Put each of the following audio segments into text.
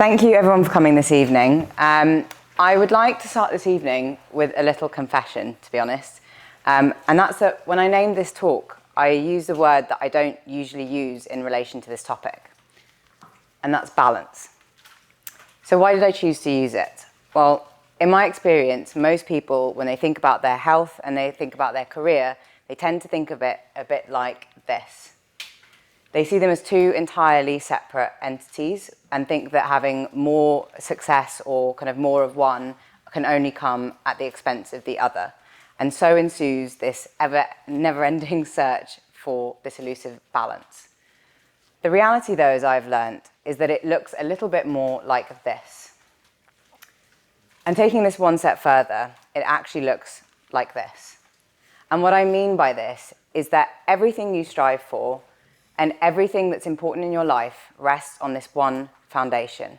Thank you everyone for coming this evening. I would like to start this evening with a little confession, to be honest. And that's that when I named this talk, I used a word that I don't usually use in relation to this topic, and that's balance. So why did I choose to use it? Well, in my experience, most people, when they think about their health and they think about their career, they tend to think of it a bit like this. They see them as two entirely separate entities and think that having more success or kind of more of one can only come at the expense of the other. And so ensues this never-ending search for this elusive balance. The reality, though, as I've learned, is that it looks a little bit more like this. And taking this one step further, it actually looks like this. And what I mean by this is that everything you strive for and everything that's important in your life rests on this one foundation.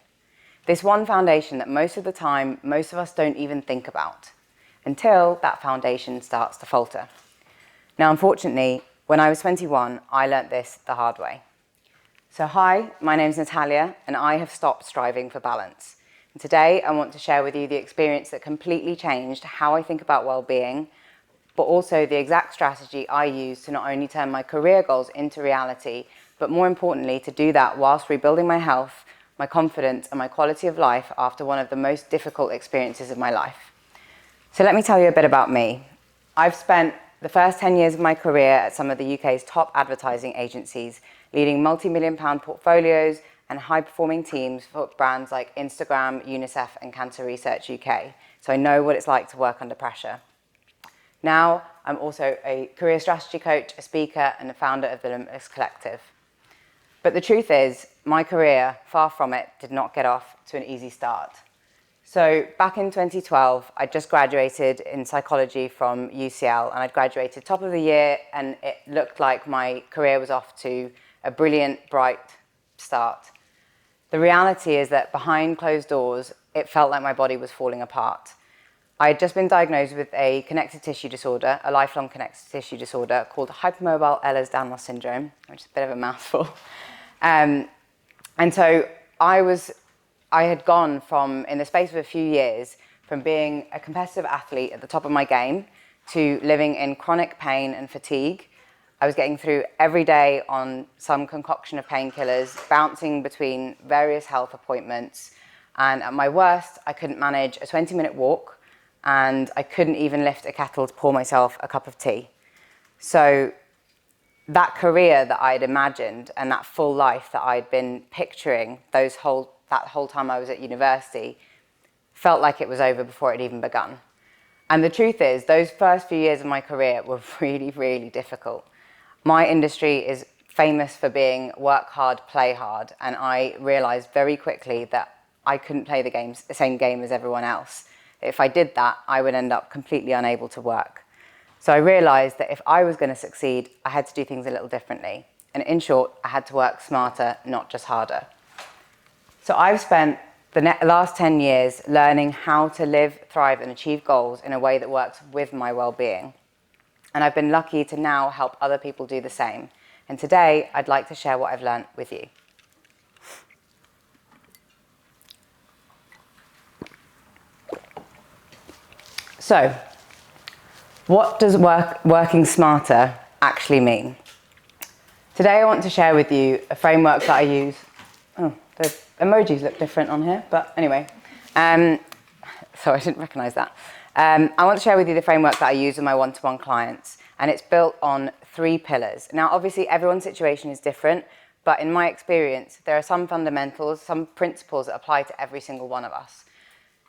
This one foundation that most of the time, most of us don't even think about until that foundation starts to falter. Now, unfortunately, when I was 21, I learnt this the hard way. So hi, my name's Natalia, and I have stopped striving for balance. And today, I want to share with you the experience that completely changed how I think about well-being, but also the exact strategy I use to not only turn my career goals into reality, but more importantly, to do that whilst rebuilding my health, my confidence, and my quality of life after one of the most difficult experiences of my life. So let me tell you a bit about me. I've spent the first 10 years of my career at some of the UK's top advertising agencies, leading multi-million-pound portfolios and high-performing teams for brands like Instagram, UNICEF, and Cancer Research UK. So I know what it's like to work under pressure. Now, I'm also a career strategy coach, a speaker, and the founder of the Limitless Collective. But the truth is, my career, far from it, did not get off to an easy start. So back in 2012, I just graduated in psychology from UCL, and I'd graduated top of the year, and it looked like my career was off to a brilliant, bright start. The reality is that behind closed doors, it felt like my body was falling apart. I had just been diagnosed with a connective tissue disorder, a lifelong connective tissue disorder called hypermobile Ehlers-Danlos syndrome, which is a bit of a mouthful. And so I had gone from, in the space of a few years, from being a competitive athlete at the top of my game to living in chronic pain and fatigue. I was getting through every day on some concoction of painkillers, bouncing between various health appointments. And at my worst, I couldn't manage a 20-minute walk, and I couldn't even lift a kettle to pour myself a cup of tea. So that career that I'd imagined and that full life that I'd been picturing that whole time I was at university felt like it was over before it had even begun. And the truth is, those first few years of my career were really, really difficult. My industry is famous for being work hard, play hard, and I realized very quickly that I couldn't play the same game as everyone else. If I did that, I would end up completely unable to work. So I realized that if I was going to succeed, I had to do things a little differently. And in short, I had to work smarter, not just harder. So I've spent the last 10 years learning how to live, thrive, and achieve goals in a way that works with my well-being. And I've been lucky to now help other people do the same. And today, I'd like to share what I've learned with you. So, what does working smarter actually mean? Today I want to share with you a framework that I use. Oh, the emojis look different on here, but anyway. So I didn't recognize that. I want to share with you the framework that I use with my one-to-one clients, and it's built on 3 pillars. Now, obviously, everyone's situation is different, but in my experience, there are some fundamentals, some principles that apply to every single one of us.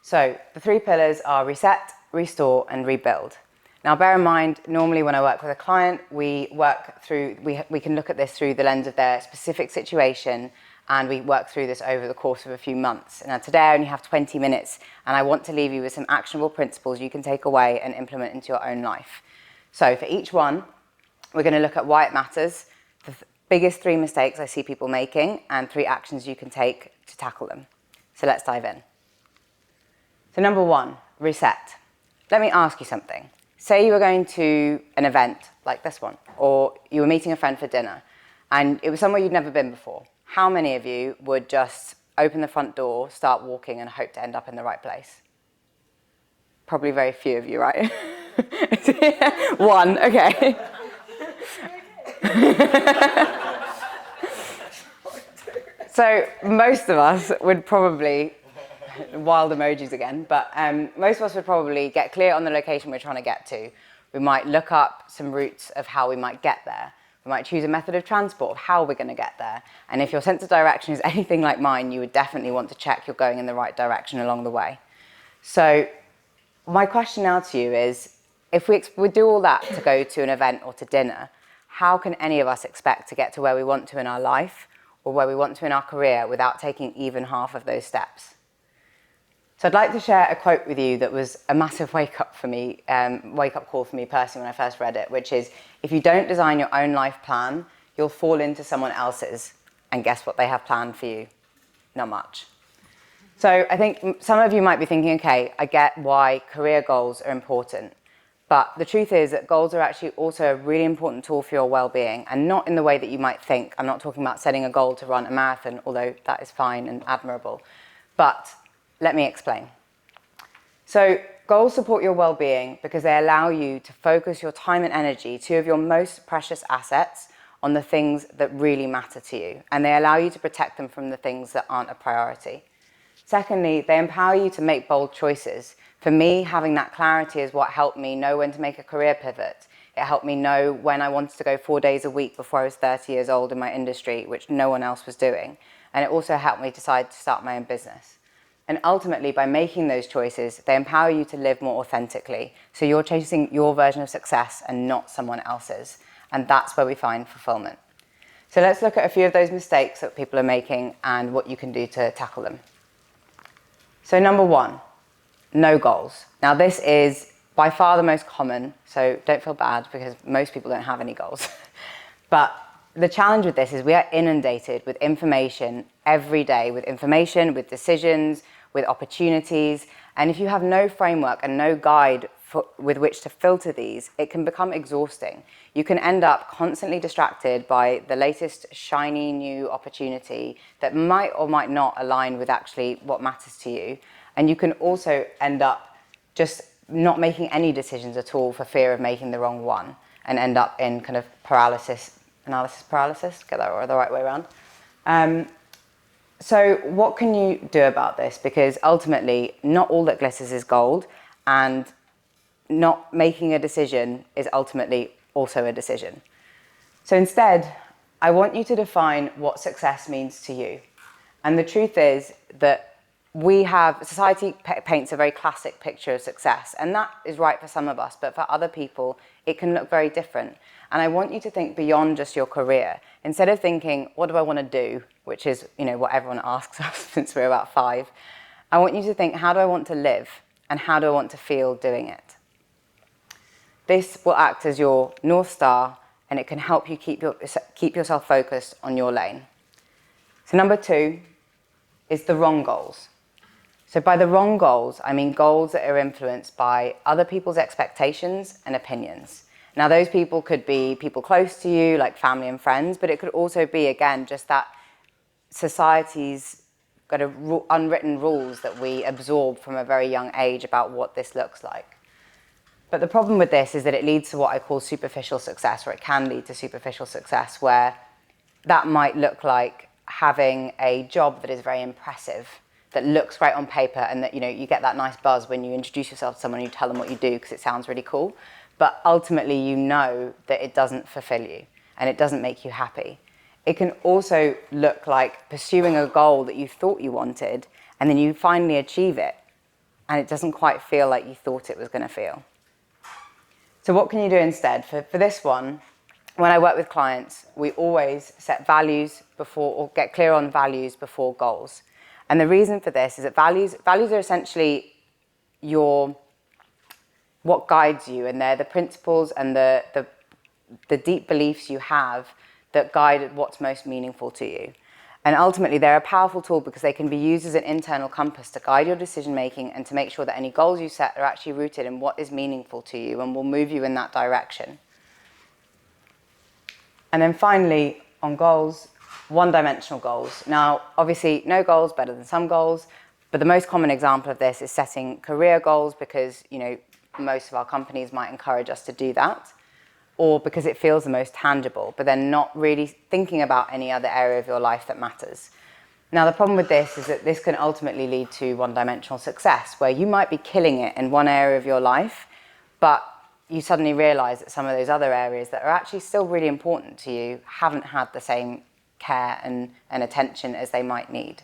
So the 3 pillars are reset, restore, and rebuild. Now, bear in mind, normally when I work with a client, we can look at this through the lens of their specific situation, and we work through this over the course of a few months. Now, today I only have 20 minutes, and I want to leave you with some actionable principles you can take away and implement into your own life. So for each one, we're going to look at why it matters, the biggest 3 mistakes I see people making, and 3 actions you can take to tackle them. So let's dive in. So number 1, reset. Let me ask you something. Say you were going to an event like this one, or you were meeting a friend for dinner, and it was somewhere you'd never been before. How many of you would just open the front door, start walking, and hope to end up in the right place? Probably very few of you, right? One, okay. So most of us would probably, wild emojis again, but most of us would probably get clear on the location we're trying to get to. We might look up some routes of how we might get there. We might choose a method of transport of how we're going to get there. And if your sense of direction is anything like mine, you would definitely want to check you're going in the right direction along the way. So my question now to you is, if we do all that to go to an event or to dinner, how can any of us expect to get to where we want to in our life or where we want to in our career without taking even half of those steps? So I'd like to share a quote with you that was a massive wake-up call for me personally when I first read it, which is, if you don't design your own life plan, you'll fall into someone else's, and guess what they have planned for you? Not much. So I think some of you might be thinking, okay, I get why career goals are important, but the truth is that goals are actually also a really important tool for your well-being, and not in the way that you might think. I'm not talking about setting a goal to run a marathon, although that is fine and admirable, but let me explain. So goals support your well-being because they allow you to focus your time and energy, two of your most precious assets, on the things that really matter to you, and they allow you to protect them from the things that aren't a priority. Secondly, they empower you to make bold choices. For me, having that clarity is what helped me know when to make a career pivot. It helped me know when I wanted to go 4 days a week before I was 30 years old in my industry, which no one else was doing. And it also helped me decide to start my own business. And ultimately, by making those choices, they empower you to live more authentically. So you're chasing your version of success and not someone else's. And that's where we find fulfillment. So let's look at a few of those mistakes that people are making and what you can do to tackle them. So number one, no goals. Now this is by far the most common, so don't feel bad because most people don't have any goals. But the challenge with this is we are inundated with information every day, with information, with decisions, with opportunities. And if you have no framework and no guide with which to filter these, it can become exhausting. You can end up constantly distracted by the latest shiny new opportunity that might or might not align with actually what matters to you. And you can also end up just not making any decisions at all for fear of making the wrong one and end up in kind of analysis paralysis, get that the right way around. So what can you do about this? Because ultimately, not all that glitters is gold, and not making a decision is ultimately also a decision. So instead, I want you to define what success means to you. And the truth is that society paints a very classic picture of success, and that is right for some of us, but for other people, it can look very different. And I want you to think beyond just your career. Instead of thinking, what do I want to do? Which is, what everyone asks us since we're about 5. I want you to think, how do I want to live? And how do I want to feel doing it? This will act as your North Star, and it can help you keep yourself focused on your lane. So number 2 is the wrong goals. So by the wrong goals, I mean goals that are influenced by other people's expectations and opinions. Now, those people could be people close to you, like family and friends, but it could also be, again, just that society's got unwritten rules that we absorb from a very young age about what this looks like. But the problem with this is that it leads to what I call superficial success, or it can lead to superficial success, where that might look like having a job that is very impressive, that looks great on paper, and that you get that nice buzz when you introduce yourself to someone and you tell them what you do because it sounds really cool. But ultimately, you know that it doesn't fulfill you and it doesn't make you happy. It can also look like pursuing a goal that you thought you wanted, and then you finally achieve it, and it doesn't quite feel like you thought it was going to feel. So what can you do instead? For this one, when I work with clients, we always set values before, or get clear on values before goals. And the reason for this is that values are essentially what guides you, and they're the principles and the deep beliefs you have that guide what's most meaningful to you. And ultimately, they're a powerful tool because they can be used as an internal compass to guide your decision-making and to make sure that any goals you set are actually rooted in what is meaningful to you and will move you in that direction. And then finally, on goals, one-dimensional goals. Now, obviously, no goals better than some goals, but the most common example of this is setting career goals because, most of our companies might encourage us to do that, or because it feels the most tangible, but then not really thinking about any other area of your life that matters. Now, the problem with this is that this can ultimately lead to one-dimensional success, where you might be killing it in one area of your life, but you suddenly realize that some of those other areas that are actually still really important to you haven't had the same care and attention as they might need.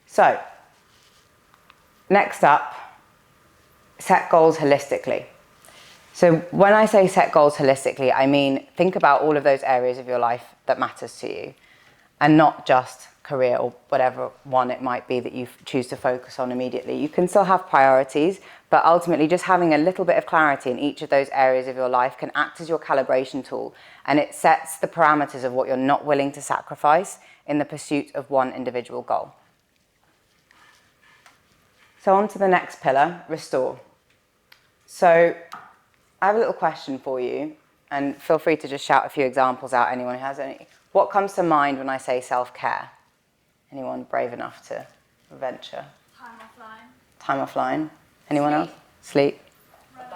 So, next up, set goals holistically. So when I say set goals holistically, I mean think about all of those areas of your life that matters to you, and not just career or whatever one it might be that you choose to focus on immediately. You can still have priorities, but ultimately just having a little bit of clarity in each of those areas of your life can act as your calibration tool, and it sets the parameters of what you're not willing to sacrifice in the pursuit of one individual goal. So on to the next pillar, restore. So I have a little question for you, and feel free to just shout a few examples out, anyone who has any. What comes to mind when I say self-care? Anyone brave enough to venture? Time offline. Time offline. Anyone else? Sleep. Running.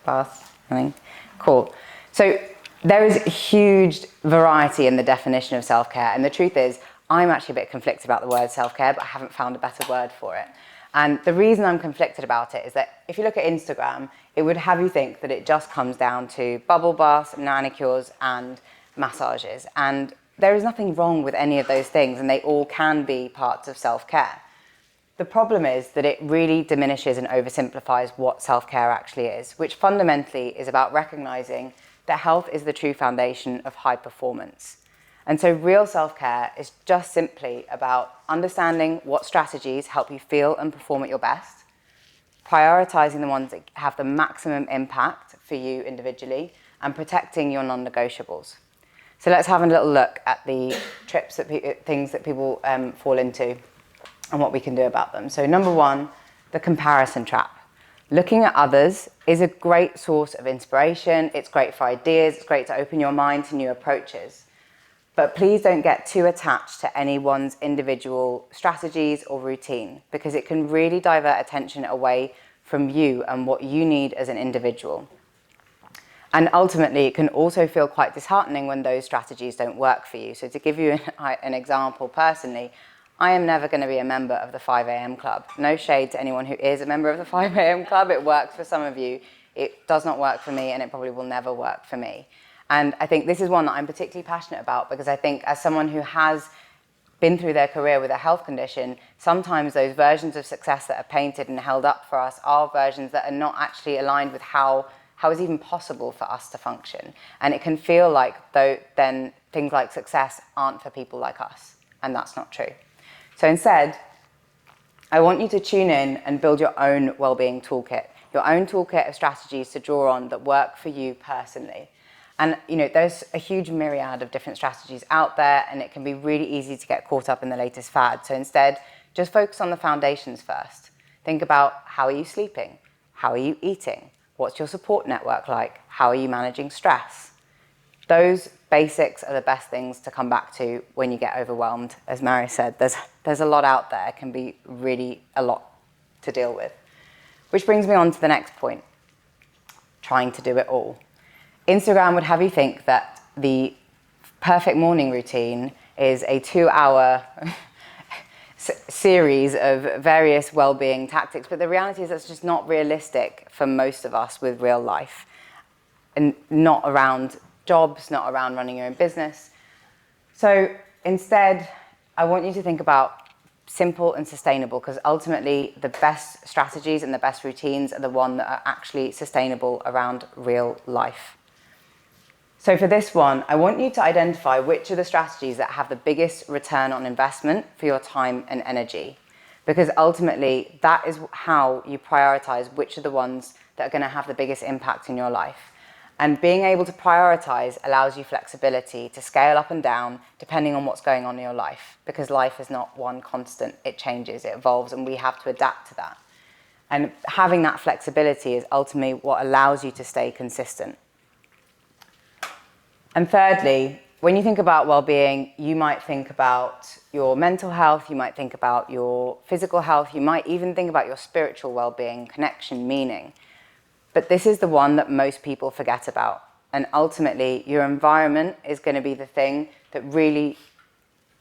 Bath. Running. Cool. So there is a huge variety in the definition of self-care, and the truth is I'm actually a bit conflicted about the word self-care, but I haven't found a better word for it. And the reason I'm conflicted about it is that if you look at Instagram, it would have you think that it just comes down to bubble baths, manicures, and massages. And there is nothing wrong with any of those things, and they all can be parts of self-care. The problem is that it really diminishes and oversimplifies what self-care actually is, which fundamentally is about recognizing that health is the true foundation of high performance. And so real self-care is just simply about understanding what strategies help you feel and perform at your best, prioritizing the ones that have the maximum impact for you individually, and protecting your non-negotiables. So let's have a little look at the things that people fall into and what we can do about them. So number one, the comparison trap. Looking at others is a great source of inspiration. It's great for ideas. It's great to open your mind to new approaches. But please don't get too attached to anyone's individual strategies or routine, because it can really divert attention away from you and what you need as an individual. And ultimately, it can also feel quite disheartening when those strategies don't work for you. So to give you an example personally, I am never going to be a member of the 5 a.m. club. No shade to anyone who is a member of the 5 a.m. club. It works for some of you. It does not work for me, and it probably will never work for me. And I think this is one that I'm particularly passionate about, because I think as someone who has been through their career with a health condition, sometimes those versions of success that are painted and held up for us are versions that are not actually aligned with how it's even possible for us to function. And it can feel like then things like success aren't for people like us, and that's not true. So instead, I want you to tune in and build your own well-being toolkit, your own toolkit of strategies to draw on that work for you personally. And there's a huge myriad of different strategies out there, and it can be really easy to get caught up in the latest fad. So instead, just focus on the foundations first. Think about, how are you sleeping? How are you eating? What's your support network like? How are you managing stress? Those basics are the best things to come back to when you get overwhelmed. As Mary said, there's a lot out there. It can be really a lot to deal with. Which brings me on to the next point, trying to do it all. Instagram would have you think that the perfect morning routine is a 2-hour series of various well-being tactics, but the reality is that's just not realistic for most of us with real life, and not around jobs, not around running your own business. So instead, I want you to think about simple and sustainable, because ultimately the best strategies and the best routines are the ones that are actually sustainable around real life. So for this one, I want you to identify which are the strategies that have the biggest return on investment for your time and energy, because ultimately that is how you prioritize which are the ones that are going to have the biggest impact in your life. And being able to prioritize allows you flexibility to scale up and down depending on what's going on in your life, because life is not one constant. It changes, it evolves, and we have to adapt to that. And having that flexibility is ultimately what allows you to stay consistent. And thirdly, when you think about well-being, you might think about your mental health, you might think about your physical health, you might even think about your spiritual well-being, connection, meaning. But this is the one that most people forget about. And ultimately, your environment is going to be the thing that really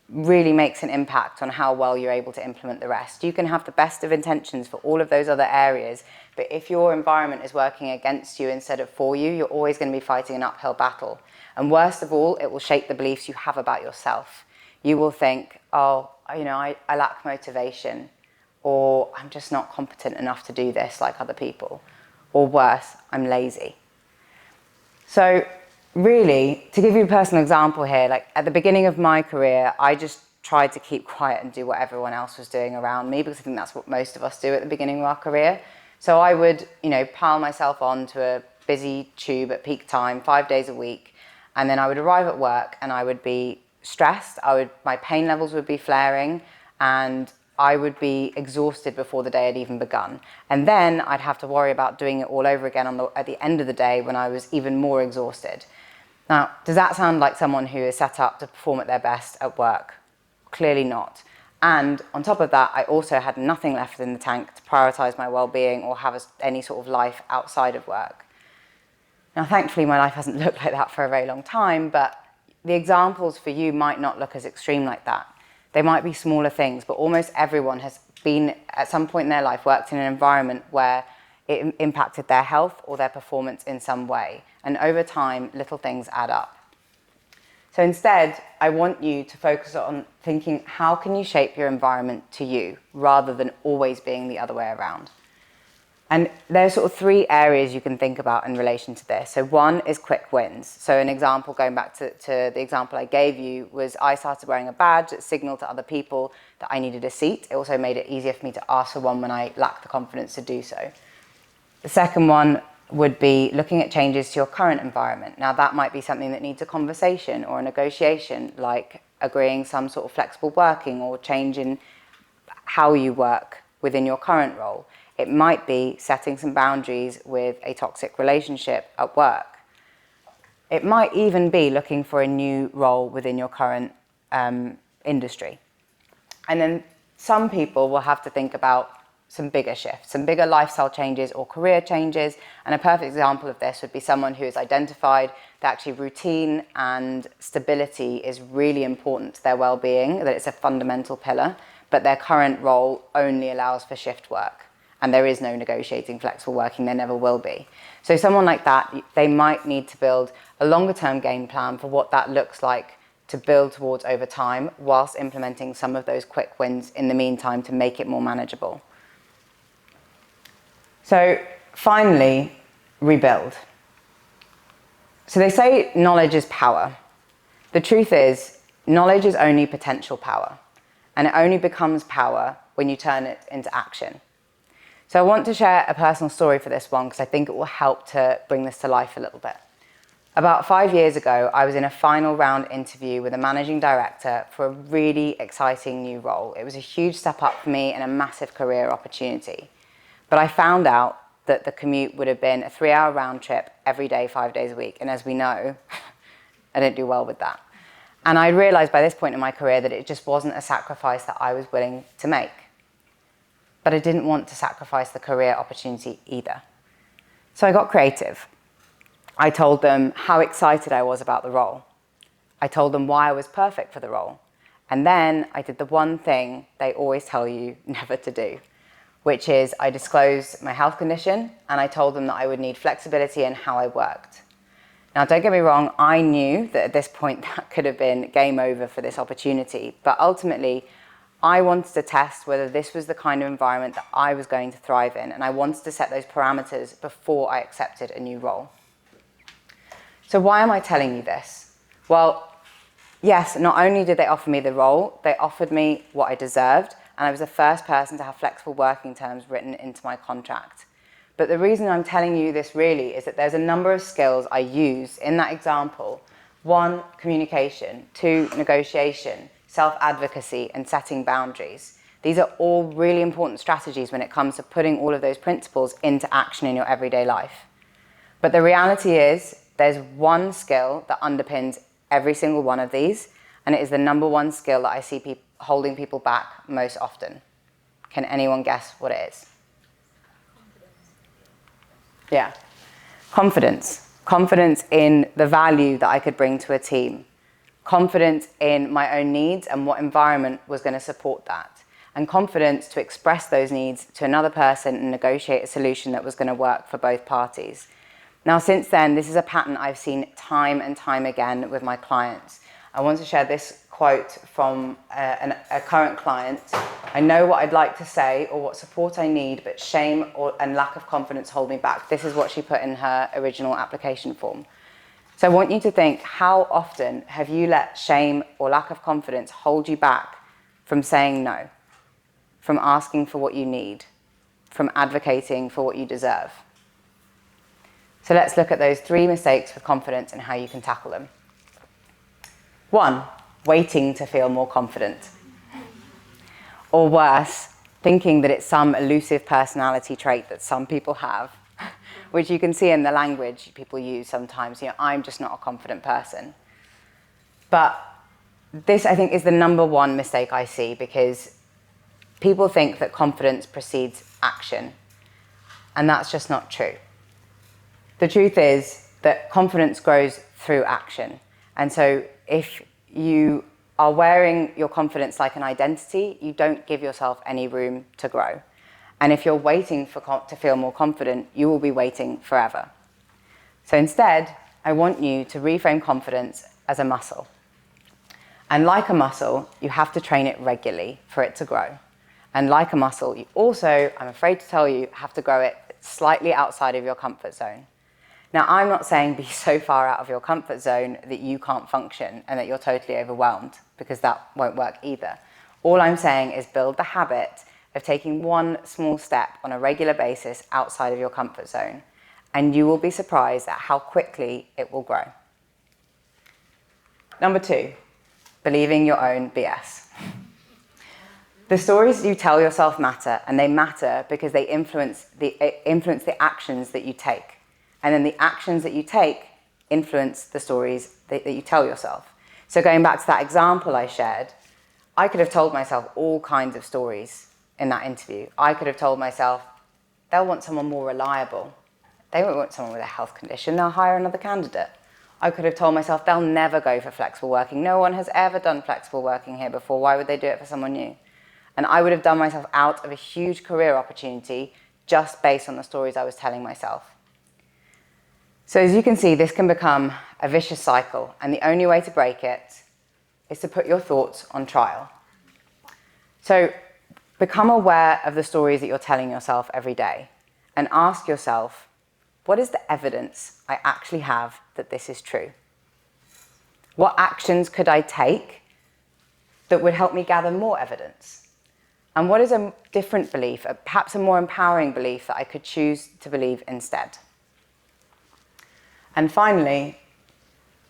makes an impact on how well you're able to implement the rest. You can have the best of intentions for all of those other areas, but if your environment is working against you instead of for you, you're always going to be fighting an uphill battle. And worst of all, it will shape the beliefs you have about yourself. You will think, oh, I lack motivation, or I'm just not competent enough to do this like other people, or worse, I'm lazy. So really, to give you a personal example here, like at the beginning of my career, I just tried to keep quiet and do what everyone else was doing around me, because I think that's what most of us do at the beginning of our career. So I would, pile myself onto a busy tube at peak time, 5 days a week, and then I would arrive at work and I would be stressed, my pain levels would be flaring, and I would be exhausted before the day had even begun. And then I'd have to worry about doing it all over again at the end of the day when I was even more exhausted. Now, does that sound like someone who is set up to perform at their best at work? Clearly not. And on top of that, I also had nothing left in the tank to prioritize my well-being or have any sort of life outside of work. Now, thankfully, my life hasn't looked like that for a very long time, but the examples for you might not look as extreme like that. They might be smaller things, but almost everyone has been, at some point in their life, worked in an environment where it impacted their health or their performance in some way. And over time, little things add up. So instead, I want you to focus on thinking, how can you shape your environment to you, rather than always being the other way around? And there's sort of 3 areas you can think about in relation to this. So one is quick wins. So an example, going back to the example I gave you, was I started wearing a badge that signaled to other people that I needed a seat. It also made it easier for me to ask for one when I lacked the confidence to do so. The second one would be looking at changes to your current environment. Now, that might be something that needs a conversation or a negotiation, like agreeing some sort of flexible working or change in how you work within your current role. It might be setting some boundaries with a toxic relationship at work. It might even be looking for a new role within your current industry. And then some people will have to think about some bigger shifts, some bigger lifestyle changes or career changes. And a perfect example of this would be someone who has identified that actually routine and stability is really important to their well-being, that it's a fundamental pillar, but their current role only allows for shift work. And there is no negotiating flexible working, there never will be. So someone like that, they might need to build a longer term game plan for what that looks like to build towards over time, whilst implementing some of those quick wins in the meantime to make it more manageable. So finally, rebuild. So they say knowledge is power. The truth is, knowledge is only potential power, and it only becomes power when you turn it into action. So I want to share a personal story for this one, because I think it will help to bring this to life a little bit. About 5 years ago, I was in a final round interview with a managing director for a really exciting new role. It was a huge step up for me and a massive career opportunity. But I found out that the commute would have been a 3-hour round trip every day, 5 days a week. And as we know, I don't do well with that. And I realized by this point in my career that it just wasn't a sacrifice that I was willing to make. But I didn't want to sacrifice the career opportunity either. So I got creative. I told them how excited I was about the role. I told them why I was perfect for the role. And then I did the one thing they always tell you never to do, which is I disclosed my health condition, and I told them that I would need flexibility in how I worked. Now, don't get me wrong, I knew that at this point that could have been game over for this opportunity, but ultimately, I wanted to test whether this was the kind of environment that I was going to thrive in, and I wanted to set those parameters before I accepted a new role. So why am I telling you this? Well, yes, not only did they offer me the role, they offered me what I deserved, and I was the first person to have flexible working terms written into my contract. But the reason I'm telling you this really is that there's a number of skills I use in that example. 1, communication. 2, negotiation. Self-advocacy and setting boundaries. These are all really important strategies when it comes to putting all of those principles into action in your everyday life. But the reality is, there's one skill that underpins every single one of these, and it is the number one skill that I see holding people back most often. Can anyone guess what it is? Yeah. Confidence. Confidence in the value that I could bring to a team. Confidence in my own needs and what environment was going to support that. And confidence to express those needs to another person and negotiate a solution that was going to work for both parties. Now, since then, this is a pattern I've seen time and time again with my clients. I want to share this quote from a current client. I know what I'd like to say or what support I need, but shame and lack of confidence hold me back. This is what she put in her original application form. So I want you to think, how often have you let shame or lack of confidence hold you back from saying no, from asking for what you need, from advocating for what you deserve? So let's look at those 3 mistakes with confidence and how you can tackle them. 1, waiting to feel more confident. Or worse, thinking that it's some elusive personality trait that some people have, which you can see in the language people use sometimes. I'm just not a confident person. But this, I think, is the number one mistake I see, because people think that confidence precedes action, and that's just not true. The truth is that confidence grows through action. And so if you are wearing your confidence like an identity, you don't give yourself any room to grow. And if you're waiting to feel more confident, you will be waiting forever. So instead, I want you to reframe confidence as a muscle. And like a muscle, you have to train it regularly for it to grow. And like a muscle, you also, I'm afraid to tell you, have to grow it slightly outside of your comfort zone. Now, I'm not saying be so far out of your comfort zone that you can't function and that you're totally overwhelmed, because that won't work either. All I'm saying is build the habit of taking one small step on a regular basis outside of your comfort zone, and you will be surprised at how quickly it will grow. Number 2, believing your own BS. The stories you tell yourself matter, and they matter because they influence the actions that you take. And then the actions that you take influence the stories that you tell yourself. So going back to that example I shared, I could have told myself all kinds of stories in that interview. I could have told myself, they'll want someone more reliable. They won't want someone with a health condition. They'll hire another candidate. I could have told myself, they'll never go for flexible working. No one has ever done flexible working here before. Why would they do it for someone new? And I would have done myself out of a huge career opportunity just based on the stories I was telling myself. So as you can see, this can become a vicious cycle, and the only way to break it is to put your thoughts on trial. So become aware of the stories that you're telling yourself every day, and ask yourself, what is the evidence I actually have that this is true? What actions could I take that would help me gather more evidence? And what is a different belief, perhaps a more empowering belief, that I could choose to believe instead? And finally,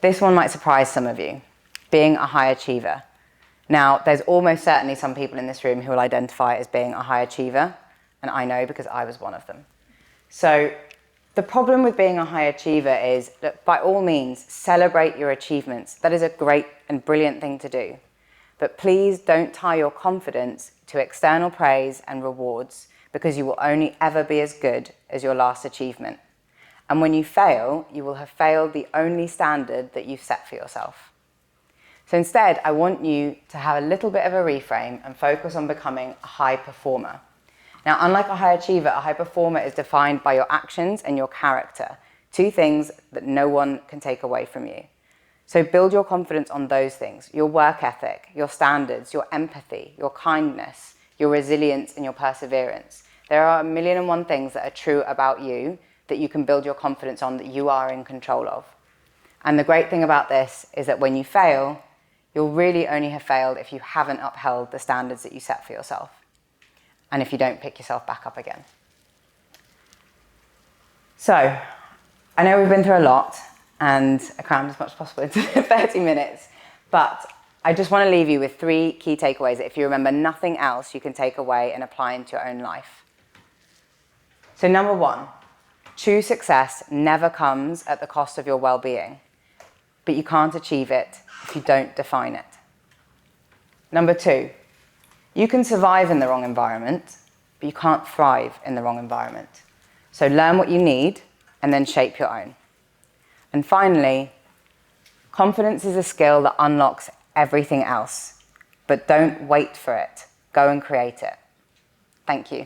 this one might surprise some of you, being a high achiever. Now, there's almost certainly some people in this room who will identify as being a high achiever, and I know because I was one of them. So the problem with being a high achiever is that by all means, celebrate your achievements. That is a great and brilliant thing to do. But please don't tie your confidence to external praise and rewards, because you will only ever be as good as your last achievement. And when you fail, you will have failed the only standard that you've set for yourself. So instead, I want you to have a little bit of a reframe and focus on becoming a high performer. Now, unlike a high achiever, a high performer is defined by your actions and your character, 2 things that no one can take away from you. So build your confidence on those things: your work ethic, your standards, your empathy, your kindness, your resilience, and your perseverance. There are 1,000,001 things that are true about you that you can build your confidence on, that you are in control of. And the great thing about this is that when you fail, you'll really only have failed if you haven't upheld the standards that you set for yourself, and if you don't pick yourself back up again. So, I know we've been through a lot, and I crammed as much as possible into 30 minutes, but I just want to leave you with 3 key takeaways that, if you remember nothing else, you can take away and apply into your own life. So number 1, true success never comes at the cost of your well-being. but you can't achieve it if you don't define it. Number 2, you can survive in the wrong environment, but you can't thrive in the wrong environment. So learn what you need and then shape your own. And finally, confidence is a skill that unlocks everything else, but don't wait for it. Go and create it. Thank you.